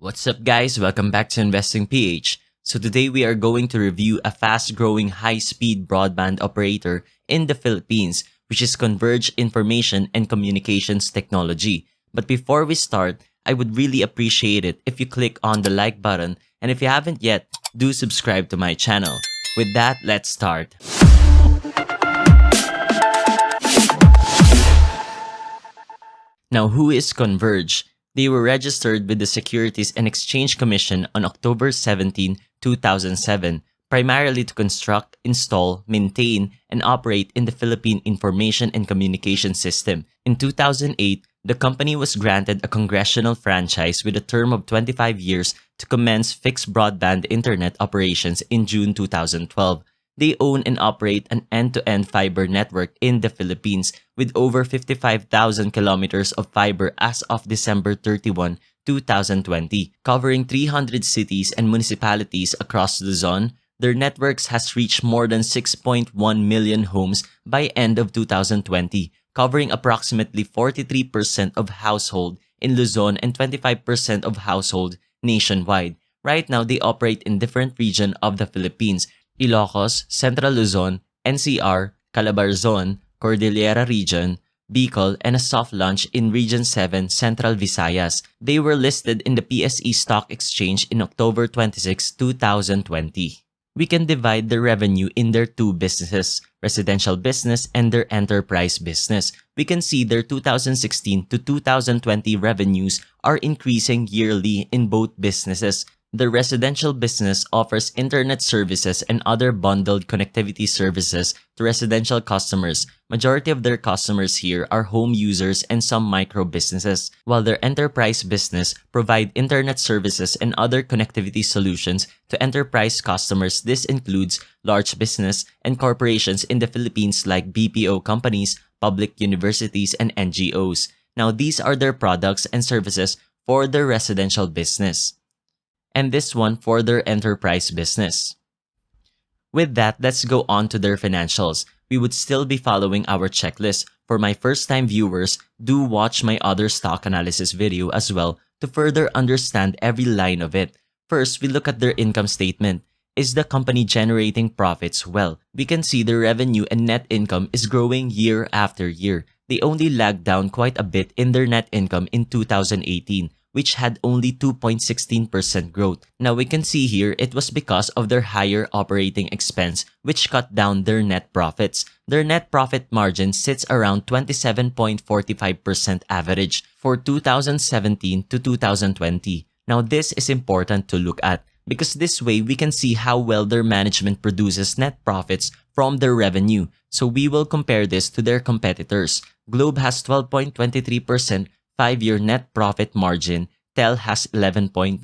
What's up guys, welcome back to InvestingPH. So today we are going to review a fast-growing high-speed broadband operator in the Philippines, which is Converge Information and Communications Technology. But before we start, I would really appreciate it if you click on the like button, and if you haven't yet, do subscribe to my channel. With that, let's start. Now, who is Converge? They were registered with the Securities and Exchange Commission on October 17, 2007, primarily to construct, install, maintain, and operate in the Philippine Information and Communication System. In 2008, the company was granted a congressional franchise with a term of 25 years to commence fixed broadband internet operations in June 2012. They own and operate an end-to-end fiber network in the Philippines with over 55,000 kilometers of fiber as of December 31, 2020, covering 300 cities and municipalities across Luzon. Their networks has reached more than 6.1 million homes by end of 2020, covering approximately 43% of household in Luzon and 25% of household nationwide. Right now, they operate in different regions of the Philippines: Ilocos, Central Luzon, NCR, Calabarzon, Cordillera Region, Bicol, and a soft launch in Region 7, Central Visayas. They were listed in the PSE Stock Exchange in October 26, 2020. We can divide their revenue in their two businesses, residential business and their enterprise business. We can see their 2016 to 2020 revenues are increasing yearly in both businesses. The residential business offers internet services and other bundled connectivity services to residential customers. Majority of their customers here are home users and some micro businesses, while their enterprise business provide internet services and other connectivity solutions to enterprise customers. This includes large business and corporations in the Philippines like BPO companies, public universities, and NGOs. Now, these are their products and services for their residential business, and this one for their enterprise business. With that, let's go on to their financials. We would still be following our checklist. For my first-time viewers, do watch my other stock analysis video as well to further understand every line of it. First, we look at their income statement. Is the company generating profits? Well, we can see their revenue and net income is growing year after year. They only lagged down quite a bit in their net income in 2018. Which had only 2.16% growth. Now we can see here it was because of their higher operating expense, which cut down their net profits. Their net profit margin sits around 27.45% average for 2017 to 2020. Now this is important to look at because this way we can see how well their management produces net profits from their revenue. So we will compare this to their competitors. Globe has 12.23% 5-year net profit margin. Tel has 11.9%.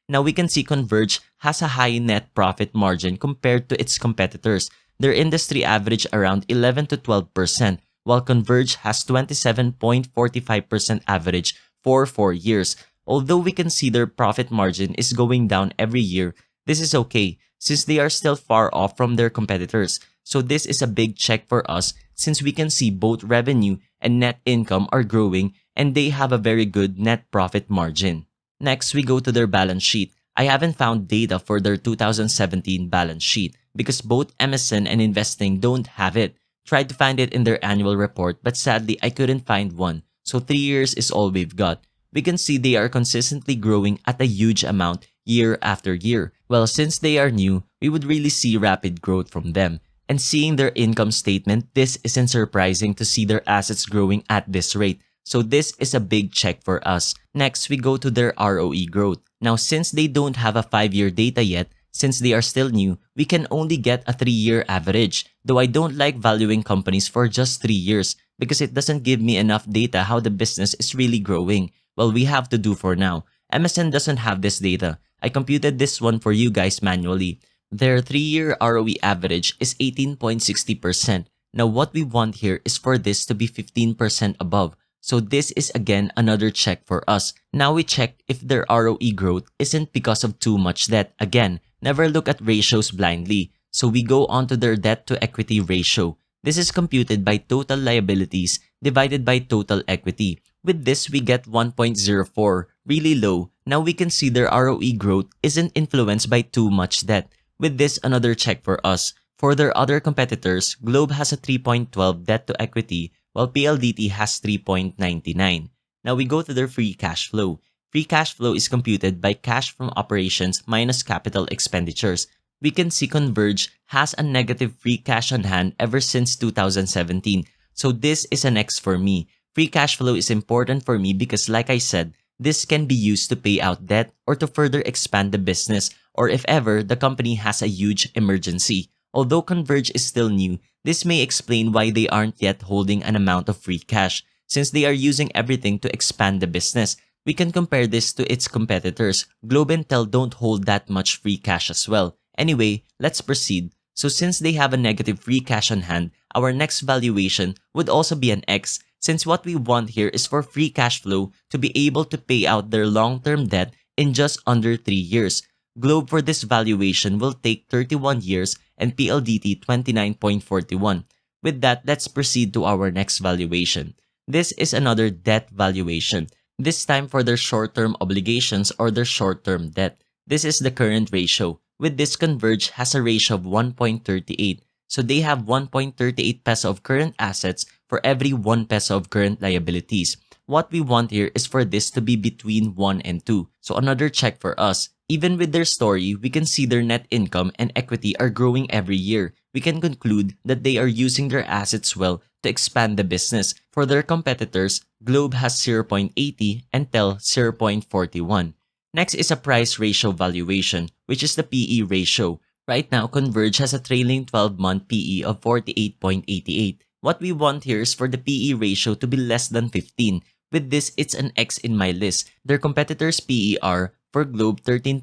Now we can see Converge has a high net profit margin compared to its competitors. Their industry average around 11 to 12%, while Converge has 27.45% average for 4 years. Although we can see their profit margin is going down every year, this is okay since they are still far off from their competitors. So this is a big check for us since we can see both revenue and net income are growing and they have a very good net profit margin. Next, we go to their balance sheet. I haven't found data for their 2017 balance sheet because both MSN and Investing don't have it. Tried to find it in their annual report, but sadly I couldn't find one. So 3 years is all we've got. We can see they are consistently growing at a huge amount year after year. Well, since they are new, we would really see rapid growth from them. And seeing their income statement, this isn't surprising to see their assets growing at this rate. So this is a big check for us. Next, we go to their ROE growth. Now, since they don't have a 5-year data yet, since they are still new, we can only get a 3-year average. Though I don't like valuing companies for just 3 years because it doesn't give me enough data how the business is really growing. Well, we have to do for now. MSN doesn't have this data. I computed this one for you guys manually. Their 3-year ROE average is 18.60%. Now, what we want here is for this to be 15% above. So this is again another check for us. Now we check if their ROE growth isn't because of too much debt. Again, never look at ratios blindly. So we go on to their debt to equity ratio. This is computed by total liabilities divided by total equity. With this, we get 1.04, really low. Now we can see their ROE growth isn't influenced by too much debt. With this, another check for us. For their other competitors, Globe has a 3.12 debt to equity, while PLDT has 3.99. Now we go to their free cash flow. Free cash flow is computed by cash from operations minus capital expenditures. We can see Converge has a negative free cash on hand ever since 2017. So this is an X for me. Free cash flow is important for me because, like I said, this can be used to pay out debt or to further expand the business, or if ever the company has a huge emergency. Although Converge is still new, this may explain why they aren't yet holding an amount of free cash. Since they are using everything to expand the business, we can compare this to its competitors. Globe and Tel don't hold that much free cash as well. Anyway, let's proceed. So since they have a negative free cash on hand, our next valuation would also be an X, since what we want here is for free cash flow to be able to pay out their long-term debt in just under 3 years. Globe for this valuation will take 31 years and PLDT 29.41. With that, let's proceed to our next valuation. This is another debt valuation, this time for their short-term obligations or their short-term debt. This is the current ratio. With this, Converge has a ratio of 1.38. So they have 1.38 peso of current assets for every 1 peso of current liabilities. What we want here is for this to be between 1 and 2. So another check for us. Even with their story, we can see their net income and equity are growing every year. We can conclude that they are using their assets well to expand the business. For their competitors, Globe has 0.80 and Tel 0.41. Next is a price ratio valuation, which is the PE ratio. Right now, Converge has a trailing 12-month PE of 48.88. What we want here is for the PE ratio to be less than 15. With this, it's an X in my list. Their competitors' PE are for Globe 13.06,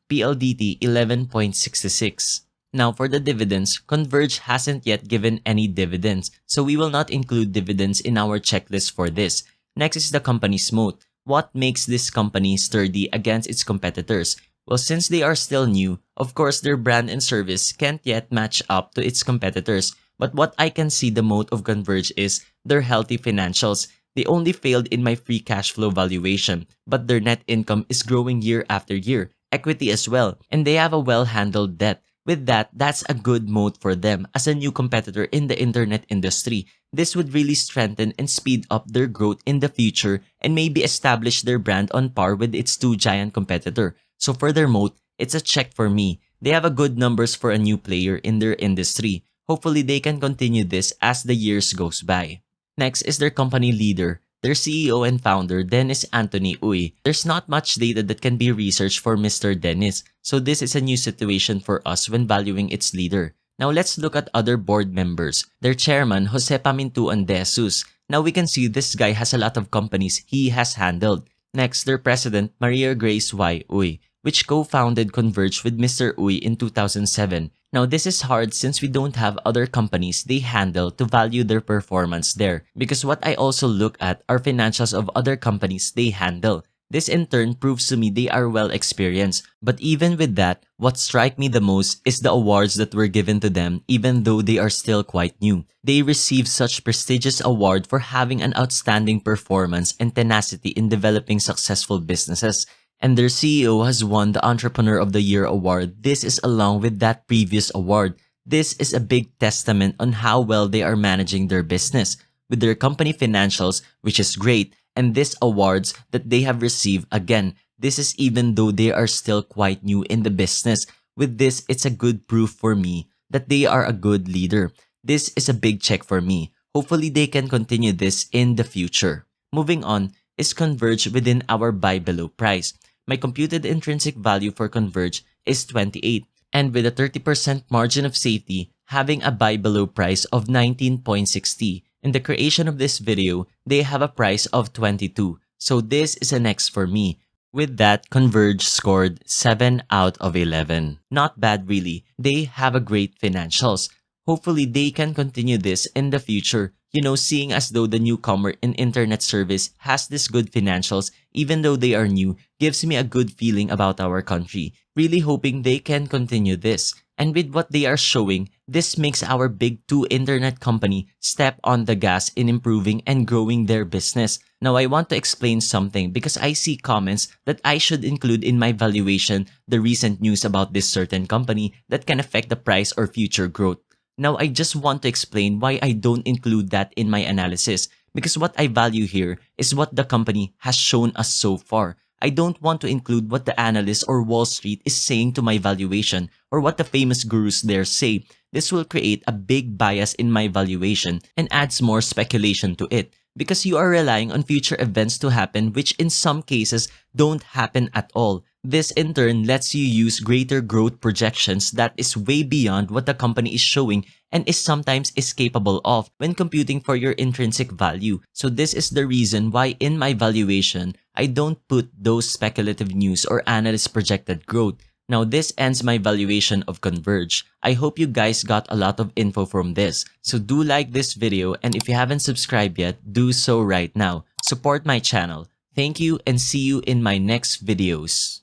PLDT 11.66. Now for the dividends, Converge hasn't yet given any dividends, so we will not include dividends in our checklist for this. Next is the company's moat. What makes this company sturdy against its competitors? Well, since they are still new, of course their brand and service can't yet match up to its competitors. But what I can see the moat of Converge is their healthy financials. They only failed in my free cash flow valuation, but their net income is growing year after year, equity as well, and they have a well-handled debt. With that, that's a good moat for them as a new competitor in the internet industry. This would really strengthen and speed up their growth in the future and maybe establish their brand on par with its two giant competitor. So for their moat, it's a check for me. They have a good numbers for a new player in their industry. Hopefully they can continue this as the years goes by. Next is their company leader, their CEO and founder, Dennis Anthony Uy. There's not much data that can be researched for Mr. Dennis, so this is a new situation for us when valuing its leader. Now let's look at other board members. Their chairman, Jose Pamintuan de Jesus. Now we can see this guy has a lot of companies he has handled. Next, their president, Maria Grace Y. Uy, which co-founded Converge with Mr. Uy in 2007. Now this is hard since we don't have other companies they handle to value their performance there, because what I also look at are financials of other companies they handle. This in turn proves to me they are well experienced. But even with that, what strike me the most is the awards that were given to them even though they are still quite new. They received such prestigious award for having an outstanding performance and tenacity in developing successful businesses. And their CEO has won the Entrepreneur of the Year award. This is along with that previous award. This is a big testament on how well they are managing their business with their company financials, which is great, and these awards that they have received. Again, this is even though they are still quite new in the business. With this, it's a good proof for me that they are a good leader. This is a big check for me. Hopefully they can continue this in the future. Moving on is Converge within our buy below price. My computed intrinsic value for Converge is 28, and with a 30% margin of safety, having a buy below price of 19.60. In the creation of this video, they have a price of 22, so this is an X for me. With that, Converge scored 7 out of 11. Not bad really, they have a great financials. Hopefully they can continue this in the future. Seeing as though the newcomer in internet service has this good financials, even though they are new, gives me a good feeling about our country. Really hoping they can continue this. And with what they are showing, This makes our big two internet company step on the gas in improving and growing their business. Now I want to explain something because I see comments that I should include in my valuation the recent news about this certain company that can affect the price or future growth. Now I just want to explain why I don't include that in my analysis, because what I value here is what the company has shown us so far. I don't want to include what the analyst or Wall Street is saying to my valuation or what the famous gurus there say. This will create a big bias in my valuation and adds more speculation to it, because you are relying on future events to happen which in some cases don't happen at all. This in turn lets you use greater growth projections that is way beyond what the company is showing and is sometimes is capable of when computing for your intrinsic value. So this is the reason why in my valuation, I don't put those speculative news or analyst projected growth. Now this ends my valuation of Converge. I hope you guys got a lot of info from this. So do like this video, and if you haven't subscribed yet, do so right now. Support my channel. Thank you and see you in my next videos.